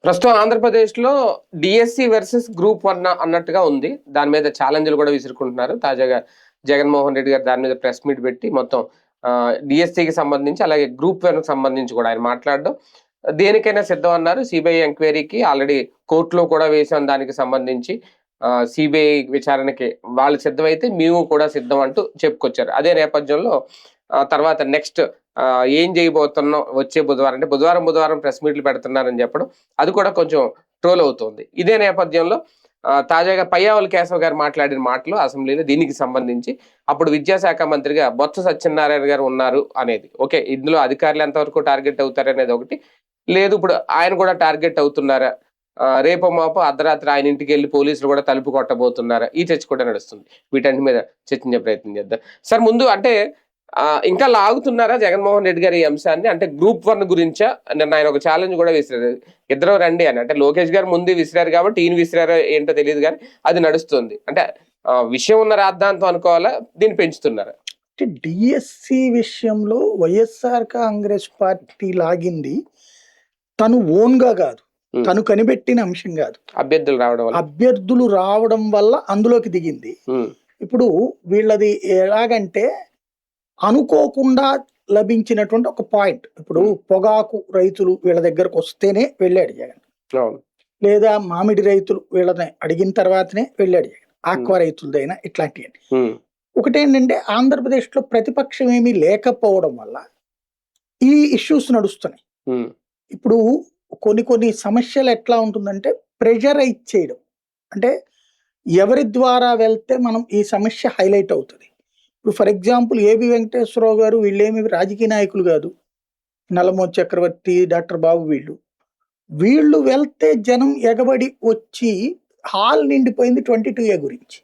ప్రస్తుతం ఆంధ్రప్రదేశ్‌లో DSC versus group 1 అన్నట్టుగా ఉంది. దాని మీద ఛాలెంజ్‌లు కూడా విసురుకుంటున్నారు. తాజాగా జగన్మోహన్ రెడ్డి గారు దాని మీద ప్రెస్ మీట్ పెట్టి మొత్తం డీఎస్సీకి సంబంధించి అలాగే గ్రూప్ 1కి సంబంధించి కూడా ఆయన మాట్లాడడం దేనికైనా సిద్ధం అన్నారు. సీబీఐ ఎంక్వైరీకి ఆల్రెడీ కోర్టులో కూడా వేసాం దానికి సంబంధించి. సీబీఐ విచారణకి వాళ్ళు సిద్ధమైతే మేము కూడా సిద్ధం అంటూ చెప్పుకొచ్చారు. అదే నేపథ్యంలో తర్వాత నెక్స్ట్ ఏం చేయబోతున్నాం వచ్చే బుధవారం అంటే బుధవారం ప్రెస్ మీట్లు పెడుతున్నారని చెప్పడం అది కూడా కొంచెం ట్రోల్ అవుతుంది. ఇదే నేపథ్యంలో తాజాగా పయ్యావుల కేశవ్ గారు మాట్లాడిన మాటలు అసెంబ్లీలో దీనికి సంబంధించి అప్పుడు విద్యాశాఖ మంత్రిగా బొత్స సత్యనారాయణ గారు ఉన్నారు అనేది. ఓకే, ఇందులో అధికారులు ఎంతవరకు టార్గెట్ అవుతారనేది ఒకటి. లేదు ఇప్పుడు ఆయన కూడా టార్గెట్ అవుతున్నారా, రేపో మాపో అర్ధరాత్రి ఆయన ఇంటికి వెళ్ళి పోలీసులు కూడా తలుపు కొట్టబోతున్నారా, ఈ చర్చ కూడా నడుస్తుంది. వీటన్నిటి మీద చర్చించే ప్రయత్నం చేద్దాం. సార్ ముందు అంటే ఇంకా లాగుతున్నారా జగన్మోహన్ రెడ్డి గారు ఈ అంశాన్ని? అంటే గ్రూప్ 1 గురించా? నిన్న ఆయన ఒక ఛాలెంజ్ కూడా విసిరారు, ఇద్దరు రండి అని. అంటే లోకేష్ గారు ముందు విసిరారు కాబట్టి ఈయన విసిరారో ఏంటో తెలియదు కానీ అది నడుస్తుంది. అంటే విషయం ఉన్న రాద్ధాంతం అనుకోవాలా, దీన్ని పెంచుతున్నారా? డిఎస్సి విషయంలో వైఎస్ఆర్ కాంగ్రెస్ పార్టీ లాగింది తను ఓన్ గా కాదు, తను కనిపెట్టిన అంశం కాదు, అభ్యర్థులు రావడం వల్ల అందులోకి దిగింది. ఇప్పుడు వీళ్ళది ఎలాగంటే అనుకోకుండా లభించినటువంటి ఒక పాయింట్. ఇప్పుడు పొగాకు రైతులు వీళ్ళ దగ్గరకు వస్తేనే వెళ్ళాడు జగన్, లేదా మామిడి రైతులు వీళ్ళని అడిగిన తర్వాతనే వెళ్ళాడు జగన్, ఆక్వా రైతులదైనా ఇట్లాంటివి. ఒకటేంటంటే ఆంధ్రప్రదేశ్ లో ప్రతిపక్షం ఏమీ లేకపోవడం వల్ల ఈ ఇష్యూస్ నడుస్తున్నాయి. ఇప్పుడు కొన్ని సమస్యలు ఎట్లా ఉంటుందంటే ప్రెషరైజ్ చేయడం, అంటే ఎవరి ద్వారా వెళ్తే మనం ఈ సమస్య హైలైట్ అవుతుంది. ఇప్పుడు ఫర్ ఎగ్జాంపుల్ ఏబి వెంకటేశ్వరరావు గారు వీళ్ళేమి రాజకీయ నాయకులు కాదు, నల్లమోహన్ చక్రవర్తి, డాక్టర్ బాబు వీళ్ళు వెళ్తే జనం ఎగబడి వచ్చి హాల్ నిండిపోయింది 22A గురించి.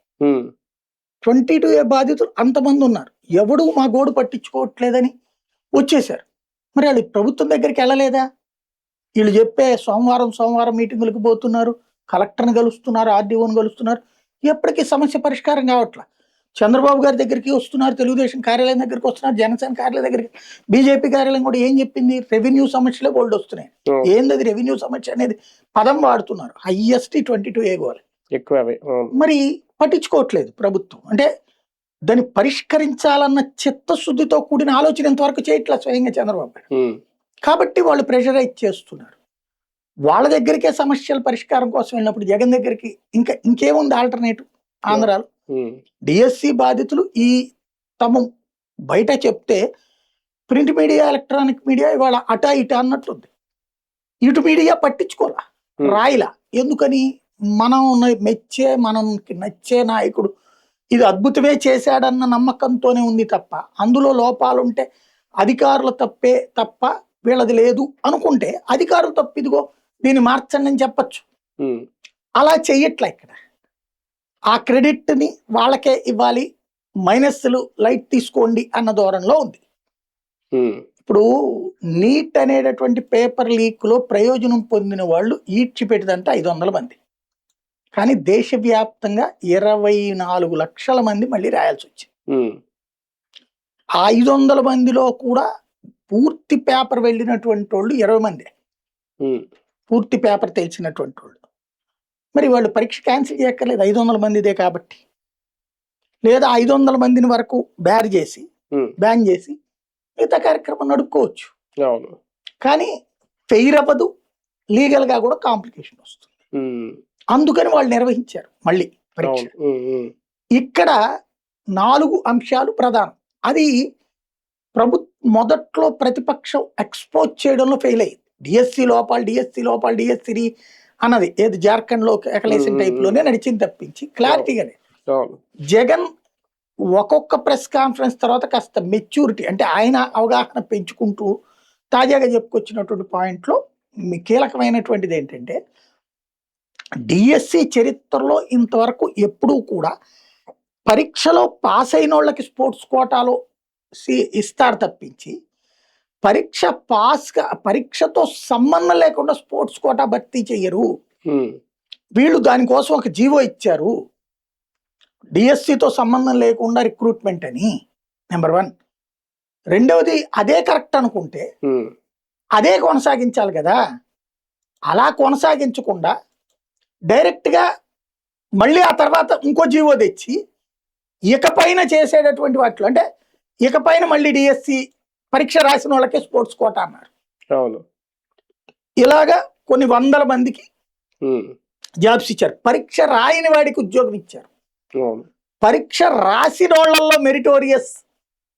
22A బాధితులు అంతమంది ఉన్నారు, ఎవడు మా గోడు పట్టించుకోవట్లేదని వచ్చేసారు. మరి వాళ్ళు ప్రభుత్వం దగ్గరికి వెళ్ళలేదా? వీళ్ళు చెప్పే సోమవారం మీటింగులకు పోతున్నారు, కలెక్టర్ని కలుస్తున్నారు, ఆర్డీఓని కలుస్తున్నారు, ఎప్పటికీ సమస్య పరిష్కారం కావట్లా. చంద్రబాబు గారి దగ్గరికి వస్తున్నారు, తెలుగుదేశం కార్యాలయం దగ్గరికి వస్తున్నారు, జనసేన కార్యాలయం దగ్గరికి, బీజేపీ కార్యాలయం కూడా ఏం చెప్పింది? రెవెన్యూ సమస్యలే బోల్డ్ వస్తున్నాయి. ఏందది రెవెన్యూ సమస్య అనేది పదం వాడుతున్నారు, హైయెస్ట్ 22A గోల్ మరి పట్టించుకోవట్లేదు ప్రభుత్వం. అంటే దాన్ని పరిష్కరించాలన్న చిత్తశుద్ధితో కూడిన ఆలోచన ఇంతవరకు చేయట్లేదు స్వయంగా చంద్రబాబు గారు. కాబట్టి వాళ్ళు ప్రెషరైజ్ చేస్తున్నారు. వాళ్ళ దగ్గరికే సమస్యల పరిష్కారం కోసం వెళ్ళినప్పుడు జగన్ దగ్గరికి ఇంకేముంది ఆల్టర్నేటివ్? ఆంధ్రాలో డిఎస్సి బాధితులు ఈ తమ బయట చెప్తే ప్రింట్ మీడియా, ఎలక్ట్రానిక్ మీడియా ఇవాళ అటా ఇటా అన్నట్లుంది. ఇటు మీడియా పట్టించుకోలా, రాయిలా. ఎందుకని? మనకి నచ్చే నాయకుడు ఇది అద్భుతమే చేశాడన్న నమ్మకంతోనే ఉంది తప్ప, అందులో లోపాలుంటే అధికారుల తప్పే తప్ప వీళ్ళది లేదు అనుకుంటే అధికారులు తప్పు, ఇదిగో దీన్ని మార్చండి అని చెప్పచ్చు. అలా చెయ్యట్లే. ఇక్కడ ఆ క్రెడిట్ ని వాళ్ళకే ఇవ్వాలి, మైనస్లు లైట్ తీసుకోండి అన్న ధోరణిలో ఉంది. ఇప్పుడు నీట్ అనేటటువంటి పేపర్ లీక్ లో ప్రయోజనం పొందిన వాళ్ళు ఈడ్చిపెట్టిదంటే 500 మంది, కానీ దేశవ్యాప్తంగా 24 లక్షల మంది మళ్ళీ రాయాల్సి వచ్చింది. ఆ 500 మందిలో కూడా పూర్తి పేపర్ వెళ్ళినటువంటి వాళ్ళు 20 మంది, పూర్తి పేపర్ తెలిసినటువంటి వాళ్ళు. మరి వాళ్ళు పరీక్ష క్యాన్సిల్ చేయక్కర్లేదు 500 మందిదే కాబట్టి, లేదా 500 మందిని వరకు బ్యాన్ చేసి మిగతా కార్యక్రమం నడుపుకోవచ్చు. కానీ ఫెయిర్ అవ్వదు, లీగల్ గా కూడా కాంప్లికేషన్ వస్తుంది. అందుకని వాళ్ళు నిర్వహించారు మళ్ళీ పరీక్ష. ఇక్కడ 4 అంశాలు ప్రధానం. అది మొదట్లో ప్రతిపక్షం ఎక్స్పోజ్ చేయడంలో ఫెయిల్ అయ్యింది. డిఎస్సి లోపాలు అన్నది ఏది జార్ఖండ్ లో ఎకలేషన్ టైప్ లోనే నడిచింది తప్పించి క్లారిటీగానే. జగన్ ఒక్కొక్క ప్రెస్ కాన్ఫరెన్స్ తర్వాత కాస్త మెచ్యూరిటీ, అంటే ఆయన అవగాహన పెంచుకుంటూ తాజాగా చెప్పుకొచ్చినటువంటి పాయింట్లో కీలకమైనటువంటిది ఏంటంటే డిఎస్సి చరిత్రలో ఇంతవరకు ఎప్పుడూ కూడా పరీక్షలో పాస్ అయిన వాళ్ళకి స్పోర్ట్స్ కోటాలో ఇస్తారు తప్పించి పరీక్షతో సంబంధం లేకుండా స్పోర్ట్స్ కోటా భర్తీ చెయ్యరు. వీళ్ళు దానికోసం ఒక జీవో ఇచ్చారు, డిఎస్సితో సంబంధం లేకుండా రిక్రూట్మెంట్ అని. నెంబర్ 1. రెండవది, అదే కరెక్ట్ అనుకుంటే అదే కొనసాగించాలి కదా. అలా కొనసాగించకుండా డైరెక్ట్గా మళ్ళీ ఆ తర్వాత ఇంకో జీవో తెచ్చి ఇకపైన చేసేటటువంటి వాటిలో అంటే ఇకపైన మళ్ళీ డిఎస్సి పరీక్ష రాసిన వాళ్ళకే స్పోర్ట్స్ కోటా అన్నారు. అవును. ఇలాగా కొన్ని వందల మందికి జాబ్స్ ఇచ్చారు. పరీక్ష రాయని వాడికి ఉద్యోగం ఇచ్చారు. పరీక్ష రాసిన వాళ్ళల్లో మెరిటోరియస్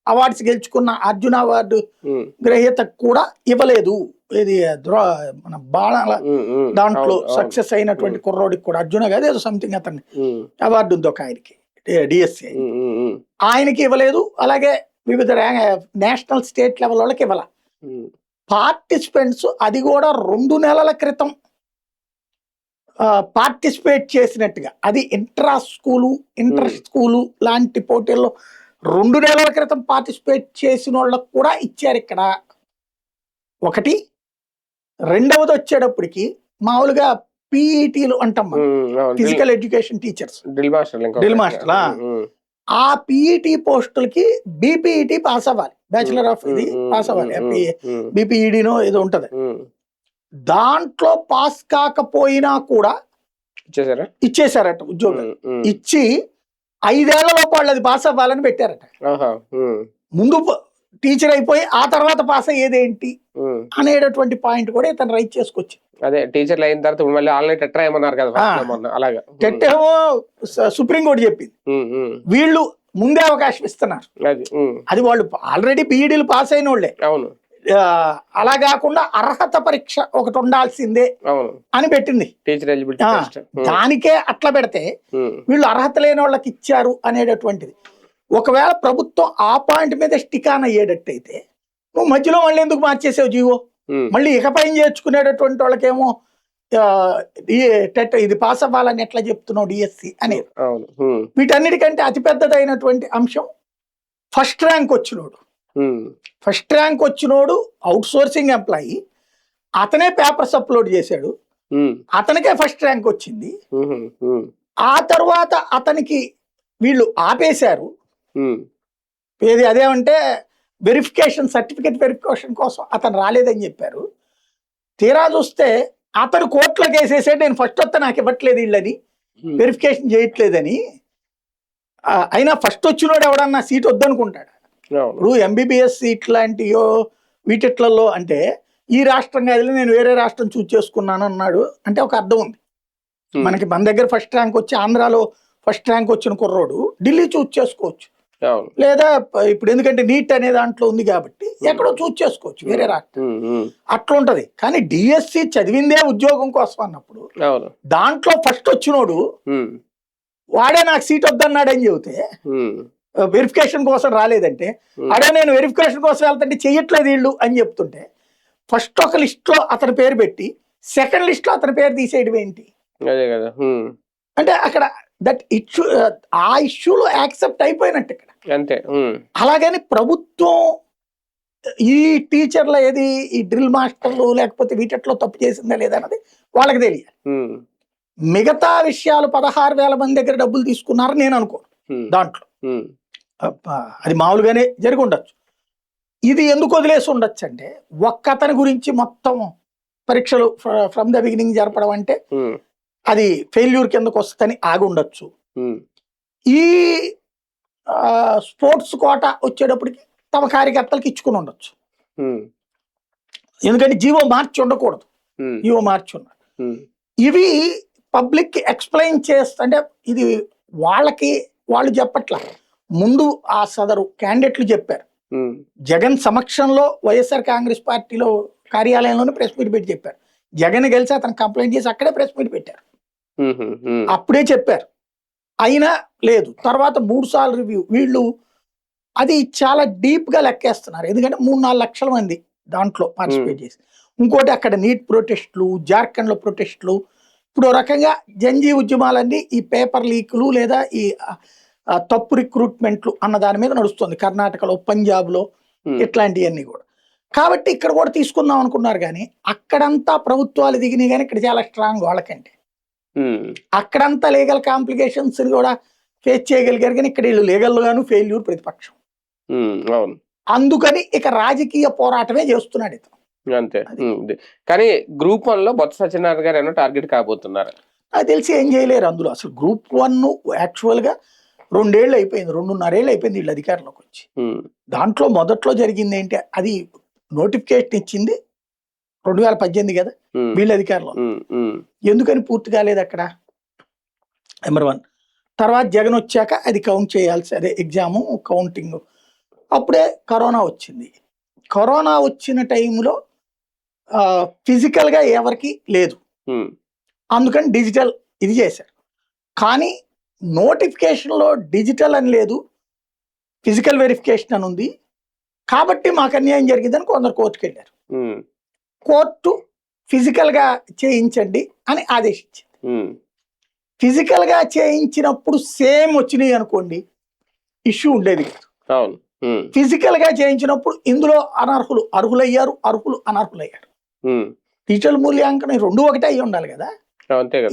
అవార్డ్స్ గెలుచుకున్న అర్జున అవార్డు గ్రహీతకు కూడా ఇవ్వలేదు. ఇది మన బాణాల దాంట్లో సక్సెస్ అయినటువంటి కుర్రోడికి కూడా అర్జున కాదు ఏదో సంథింగ్ అతన్ని అవార్డు ఉంది ఒక ఆయనకి డిఎస్సి ఆయనకి ఇవ్వలేదు. అలాగే వివిధ నేషనల్ స్టేట్ లెవెల్ వాళ్ళకి ఇవ్వాల. పార్టిసిపెంట్స్ అది కూడా 2 నెలల క్రితం పార్టిసిపేట్ చేసినట్టుగా అది ఇంటర్ స్కూలు లాంటి పోటీల్లో 2 నెలల క్రితం పార్టిసిపేట్ చేసిన వాళ్ళకు కూడా ఇచ్చారు ఇక్కడ. ఒకటి. రెండవది వచ్చేటప్పటికి మామూలుగా పీఈటీలు అంటాం physical education teachers drill master ఆ పీఈటీ పోస్టులకి బీపీఈటీ పాస్ అవ్వాలి, బ్యాచులర్ ఆఫ్ ఇది పాస్ అవ్వాలి, బీపీఈడీనో ఏదో ఉంటది. దాంట్లో పాస్ కాకపోయినా కూడా ఇచ్చేసారట ఉద్యోగం. ఇచ్చి 5 ఏళ్ల లోపు వాళ్ళు అది పాస్ అవ్వాలని పెట్టారట. ముందు టీచర్ అయిపోయి ఆ తర్వాత పాస్ అయ్యేదేంటి అనేటటువంటి పాయింట్ కూడా ఇతను రైట్ చేసుకొచ్చి అదే టీచర్లు అయిన తర్వాత మళ్ళీ ఆన్లైన్ టెట్ రాయమన్నారు కదా. అలాగా టెట్ ఏమో సుప్రీంకోర్టు చెప్పింది, వీళ్ళు ముందే అవకాశం ఇస్తున్నారు. అది వాళ్ళు ఆల్రెడీ బీఈడీలు పాస్ అయిన వాళ్ళే. అవును. అలా కాకుండా అర్హత పరీక్ష ఒకటి ఉండాల్సిందే అని పెట్టింది. దానికే అట్లా పెడితే వీళ్ళు అర్హత లేని వాళ్ళకి ఇచ్చారు అనేటటువంటిది. ఒకవేళ ప్రభుత్వం ఆ పాయింట్ మీద స్టికాన్ అయ్యేటట్టయితే నువ్వు మధ్యలో మళ్ళీ ఎందుకు మార్చేసావు జీవో? మళ్ళీ ఇకపై చేర్చుకునేటటువంటి వాళ్ళకేమో ఇది పాస్ అవ్వాలని ఎట్లా చెప్తున్నావు డిఎస్సి అనేది. వీటన్నిటికంటే అతిపెద్దదైనటువంటి అంశం ఫస్ట్ ర్యాంక్ వచ్చినోడు అవుట్ సోర్సింగ్ ఎంప్లాయీ, అతనే పేపర్స్ అప్లోడ్ చేశాడు, అతనికే ఫస్ట్ ర్యాంక్ వచ్చింది. ఆ తర్వాత అతనికి వీళ్ళు ఆపేశారు. ఏది అదేమంటే సర్టిఫికేట్ వెరిఫికేషన్ కోసం అతను రాలేదని చెప్పారు. తీరా చూస్తే అతను కోర్టులోకి వేసేసాడు, నేను ఫస్ట్ వస్తే నాకు ఇవ్వట్లేదు వీళ్ళని, వెరిఫికేషన్ చేయట్లేదని. అయినా ఫస్ట్ వచ్చినోడు ఎవడన్నా సీట్ వద్దనుకుంటాడు. ఇప్పుడు ఎంబీబీఎస్ సీట్ లాంటియో వీటిట్లలో అంటే ఈ రాష్ట్రం కాదు నేను వేరే రాష్ట్రం చూస్ చేసుకున్నాను అన్నాడు అంటే ఒక అర్థం ఉంది. మనకి మన దగ్గర ఫస్ట్ ర్యాంక్ వచ్చి ఆంధ్రాలో ఫస్ట్ ర్యాంక్ వచ్చిన కుర్రోడు ఢిల్లీ చూస్ చేసుకోవచ్చు, లేదా ఇప్పుడు ఎందుకంటే నీట్ అనే దాంట్లో ఉంది కాబట్టి ఎక్కడో చూస్ చేసుకోవచ్చు వేరే రాష్ట్రం, అట్లా ఉంటది. కానీ డిఎస్సి చదివిందే ఉద్యోగం కోసం అన్నప్పుడు దాంట్లో ఫస్ట్ వచ్చినోడు వాడే నాకు సీట్ వద్దన్నాడని చెబితే వెరిఫికేషన్ కోసం రాలేదంటే అడే నేను వెరిఫికేషన్ కోసం వెళ్తుంటే చెయ్యట్లేదు వీళ్ళు అని చెప్తుంటే ఫస్ట్ ఒక లిస్ట్ లో అతని పేరు పెట్టి సెకండ్ లిస్ట్ లో అతని పేరు తీసేయడం ఏంటి? అంటే అక్కడ దట్ ఇష్యూ ఆ ఇష్యూలో యాక్సెప్ట్ అయిపోయినట్టు ఇక్కడ అంతే. అలాగని ప్రభుత్వం ఈ టీచర్ల ఏది ఈ డ్రిల్ మాస్టర్లు లేకపోతే వీటిలో తప్పు చేసిందా లేదన్నది వాళ్ళకి తెలియాలి. మిగతా విషయాలు 16,000 మంది దగ్గర డబ్బులు తీసుకున్నారు నేను అనుకోను. దాంట్లో అది మామూలుగానే జరిగి ఉండొచ్చు. ఇది ఎందుకు వదిలేసి ఉండొచ్చు అంటే ఒక్కతని గురించి మొత్తం పరీక్షలు ఫ్రమ్ ద బిగినింగ్ జరపడం అంటే అది ఫెయిల్యూర్ కిందకు వస్తుందని ఆగి ఉండొచ్చు. ఈ స్పోర్ట్స్ కోట వచ్చేటప్పటికి తమ కార్యకర్తలకు ఇచ్చుకుని ఉండొచ్చు. ఎందుకంటే జీవో మార్చి ఉండకూడదు, జీవో మార్చి ఉన్నారు. ఇవి పబ్లిక్ ఎక్స్ప్లెయిన్ చేస్తుంటే ఇది వాళ్ళు చెప్పట్ల, ముందు ఆ సదరు క్యాండిడేట్లు చెప్పారు. జగన్ సమక్షంలో వైఎస్ఆర్ కాంగ్రెస్ పార్టీలో కార్యాలయంలోనే ప్రెస్ మీట్ పెట్టి చెప్పారు. జగన్ గెలిచి అతను కంప్లైంట్ చేసి అక్కడే ప్రెస్ మీట్ పెట్టారు, అప్పుడే చెప్పారు. అయినా లేదు. తర్వాత 3 సార్లు రివ్యూ. వీళ్ళు అది చాలా డీప్ గా లెక్కేస్తున్నారు. ఎందుకంటే 3-4 లక్షల మంది దాంట్లో పార్టిసిపేట్ చేసి. ఇంకోటి అక్కడ నీట్ ప్రొటెస్టులు, జార్ఖండ్ లో ప్రొటెస్టులు, ఇప్పుడు రకంగా జంజీ ఉద్యమాలన్నీ ఈ పేపర్ లీకులు లేదా ఈ తప్పు రిక్రూట్మెంట్లు అన్న దాని మీద నడుస్తుంది. కర్ణాటకలో, పంజాబ్లో ఇట్లాంటివన్నీ కూడా. కాబట్టి ఇక్కడ కూడా తీసుకుందాం అనుకున్నారు. కానీ అక్కడంతా ప్రభుత్వాలు దిగినాయి, కానీ ఇక్కడ చాలా స్ట్రాంగ్ వాళ్ళకంటే. అక్కడంతా లీగల్ కాంప్లికేషన్స్ కూడా ఫేస్ చేయగలిగారు, కానీ ఇక్కడ వీళ్ళు లీగల్ గాను ఫెయిల్యూర్ ప్రతిపక్షం. అందుకని ఇక రాజకీయ పోరాటమే చేస్తున్నాడు ఇతను. అంతే. కానీ గ్రూప్ 1 లో బొత్స సత్యనారాయణ గారు ఏమో టార్గెట్ కాబోతున్నారు. నాకు తెలిసి ఏం చేయలేరు అందులో. అసలు గ్రూప్ 1 యాక్చువల్ గా 2 ఏళ్ళు అయిపోయింది, 2.5 ఏళ్ళు అయిపోయింది వీళ్ళు అధికారంలోకి వచ్చి. దాంట్లో మొదట్లో జరిగింది ఏంటి, అది నోటిఫికేషన్ ఇచ్చింది 2018 కదా వీళ్ళ అధికారంలో. ఎందుకని పూర్తి కాలేదు అక్కడ, నెంబర్ 1. తర్వాత జగన్ వచ్చాక అది కౌంట్ చేయాల్సి, అదే ఎగ్జాము కౌంటింగ్. అప్పుడే కరోనా వచ్చింది. కరోనా వచ్చిన టైంలో ఫిజికల్గా ఎవరికి లేదు, అందుకని డిజిటల్ ఇది చేశారు. కానీ నోటిఫికేషన్లో డిజిటల్ అని లేదు, ఫిజికల్ వెరిఫికేషన్ అని ఉంది. కాబట్టి మాకు అన్యాయం జరిగిందని కొందరు కోర్టుకు వెళ్ళారు. కోర్టు ఫిజికల్గా చేయించండి అని ఆదేశించింది. ఫిజికల్గా చేయించినప్పుడు సేమ్ వచ్చినాయి అనుకోండి, ఇష్యూ ఉండేది కాదు. ఫిజికల్గా చేయించినప్పుడు ఇందులో అనర్హులు అర్హులయ్యారు, అర్హులు అనర్హులయ్యారు. డిజిటల్ మూల్యాంకనం 2 ఒకటే అయ్యి ఉండాలి కదా,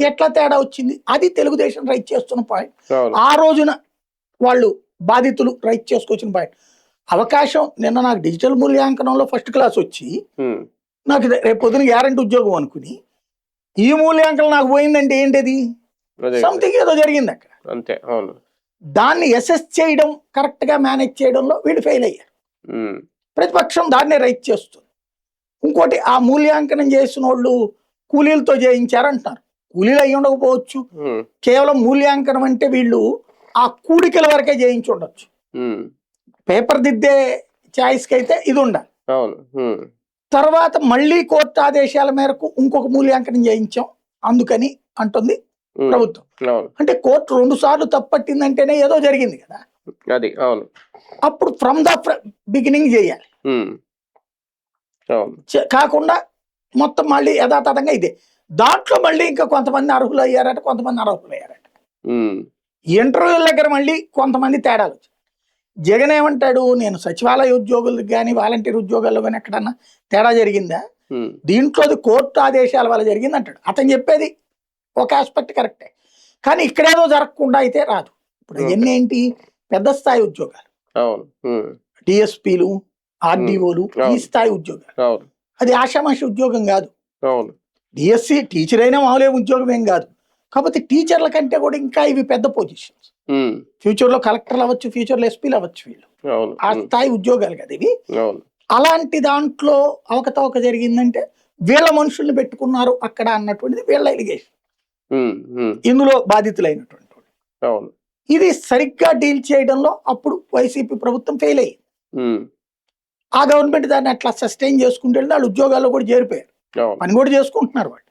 ఎట్లా తేడా వచ్చింది? అది తెలుగుదేశం రైట్ చేస్తున్న పాయింట్. ఆ రోజున వాళ్ళు బాధితులు రైట్ చేసుకొచ్చిన పాయింట్. అవకాశం నిన్న నాకు డిజిటల్ మూల్యాంకనంలో ఫస్ట్ క్లాస్ వచ్చి నాకు రేపు పొద్దున గ్యారంటీ ఉద్యోగం అనుకుని ఈ మూల్యాంకనం నాకు పోయిందంటే ఏంటిది, సంథింగ్ ఏదో జరిగింది అక్కడ. అంతే. అవును. దాన్ని అసెస్ చేయడం, కరెక్ట్ గా మేనేజ్ చేయడంలో వీళ్ళు ఫెయిల్ అయ్యారు. ప్రతిపక్షం దాన్నే రైట్ చేస్తుంది. ఇంకోటి, ఆ మూల్యాంకనం చేసిన వాళ్ళు కూలీలతో చేయించారంటున్నారు. కూలీలు అయ్యి ఉండకపోవచ్చు, కేవలం మూల్యాంకనం అంటే వీళ్ళు ఆ కూడికల వరకే చేయించి ఉండొచ్చు. పేపర్ దిద్దే ఛాయిస్కి అయితే ఇది ఉండాలి. తర్వాత మళ్ళీ కోర్టు ఆదేశాల మేరకు ఇంకొక మూల్యాంకనం చేయించాం అందుకని అంటుంది ప్రభుత్వం. అంటే కోర్టు 2 సార్లు తప్పట్టిందంటేనే ఏదో జరిగింది కదా. అది అవును. అప్పుడు ఫ్రమ్ ద బిగినింగ్ చేయాలి, కాకుండా మొత్తం మళ్ళీ యథాతథంగా ఇదే. దాంట్లో మళ్ళీ ఇంకా కొంతమంది అర్హులు అయ్యారట, కొంతమంది అనర్హులు అయ్యారట. ఇంటర్వ్యూల దగ్గర మళ్ళీ కొంతమంది తేడాలు వచ్చాయి. జగన్ ఏమంటాడు, నేను సచివాలయ ఉద్యోగులకు కానీ వాలంటీర్ ఉద్యోగాల్లో కానీ ఎక్కడన్నా తేడా జరిగిందా, దీంట్లోది కోర్టు ఆదేశాల వల్ల జరిగింది అంటాడు. అతను చెప్పేది ఒక ఆస్పెక్ట్ కరెక్టే, కానీ ఇక్కడేదో జరగకుండా అయితే రాదు. ఇప్పుడు అవన్నీ ఏంటి, పెద్ద స్థాయి ఉద్యోగాలు, డిఎస్పీలు, ఆర్డీఓలు, ఈ స్థాయి ఉద్యోగాలు. అది ఆషామాషి ఉద్యోగం కాదు. డిఎస్సి టీచర్ అయినా మామూలే ఉద్యోగం ఏం కాదు. కాకపోతే టీచర్ల కంటే కూడా ఇంకా ఇవి పెద్ద పొజిషన్స్. ఫ్యూచర్ లో కలెక్టర్లు అవ్వచ్చు, ఫ్యూచర్ లో ఎస్పీలు అవ్వచ్చు. వీళ్ళు ఆ స్థాయి ఉద్యోగాలు కదా ఇవి. అలాంటి దాంట్లో అవకతవక జరిగిందంటే వీళ్ళ మనుషుల్ని పెట్టుకున్నారు అక్కడ అన్నటువంటిది వీళ్ళ ఎలిగేషన్. ఇందులో బాధితులైనటువంటి ఇది సరిగ్గా డీల్ చేయడంలో అప్పుడు వైసీపీ ప్రభుత్వం ఫెయిల్ అయ్యింది. ఆ గవర్నమెంట్ దాన్ని అట్లా సస్టైన్ చేసుకుంటే వాళ్ళు ఉద్యోగాల్లో కూడా చేరిపోయారు, పని కూడా చేసుకుంటున్నారు వాళ్ళు.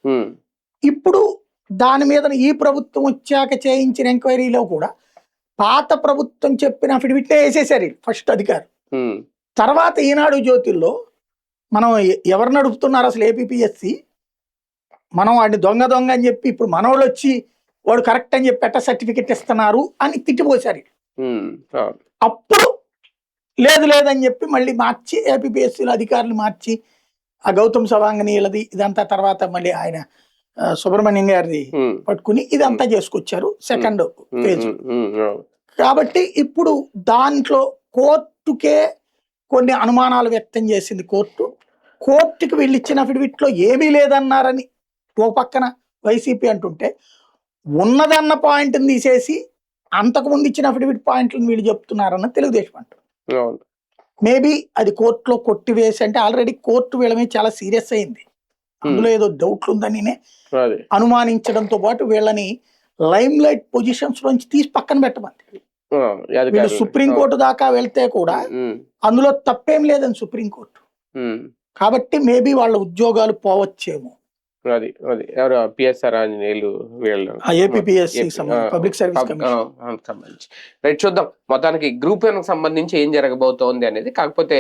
ఇప్పుడు దాని మీద ఈ ప్రభుత్వం వచ్చాక చేయించిన ఎంక్వైరీలో కూడా పాత ప్రభుత్వం చెప్పిన అఫిడవిట్నే వేసేసారు ఫస్ట్ అధికారు. తర్వాత ఈనాడు జ్యోతిల్లో మనం ఎవరు నడుపుతున్నారు అసలు ఏపీపీఎస్సి, మనం వాడిని దొంగ అని చెప్పి ఇప్పుడు మనోళ్ళు వచ్చి వాడు కరెక్ట్ అని చెప్పి ఎట్ట సర్టిఫికెట్ ఇస్తున్నారు అని తిట్టిపోసారు. అప్పుడు లేదని చెప్పి మళ్ళీ మార్చి ఏపీపీఎస్సీలో అధికారులు మార్చి ఆ గౌతమ్ సవాంగనీయులది ఇదంతా తర్వాత మళ్ళీ ఆయన సుబ్రహ్మణ్యం గారిది పట్టుకుని ఇదంతా చేసుకొచ్చారు సెకండ్ ఫేజ్. కాబట్టి ఇప్పుడు దాంట్లో కోర్టుకే కొన్ని అనుమానాలు వ్యక్తం చేసింది కోర్టుకి వీళ్ళు ఇచ్చిన అఫిడవిట్లో ఏమీ లేదన్నారని ఓ పక్కన వైసీపీ అంటుంటే, ఉన్నదన్న పాయింట్ని తీసేసి అంతకుముందు ఇచ్చిన అఫిడవిట్ పాయింట్లను వీళ్ళు చెప్తున్నారన్న తెలుగుదేశం అంటారు. మేబీ అది కోర్టులో కొట్టివేసి, అంటే ఆల్రెడీ కోర్టు వీళ్ళ మీద చాలా సీరియస్ అయింది, అందులో ఏదో డౌట్లు ఉందని అనుమానించడంతో పాటు వీళ్ళని లైమ్ లైట్ పొజిషన్స్ నుంచి తీసి పక్కన పెట్టమంది. వీళ్ళు సుప్రీంకోర్టు దాకా వెళ్తే కూడా అందులో తప్పేం లేదని సుప్రీంకోర్టు. కాబట్టి మేబీ వాళ్ళ ఉద్యోగాలు పోవచ్చేమో. రైట్, చూద్దాం మొత్తానికి గ్రూప్ 1 సంబంధించి ఏం జరగబోతోంది అనేది. కాకపోతే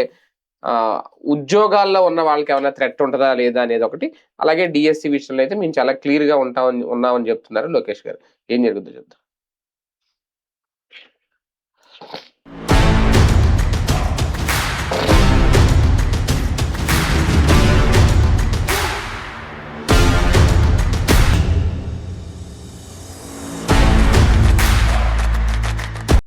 ఉద్యోగాల్లో ఉన్న వాళ్ళకి ఏమైనా థ్రెట్ ఉంటుందా లేదా అనేది ఒకటి. అలాగే డిఎస్సి విషయంలో అయితే మేము చాలా క్లియర్ గా ఉన్నామని చెప్తున్నారు లోకేష్ గారు. ఏం జరుగుతుందో చూద్దాం.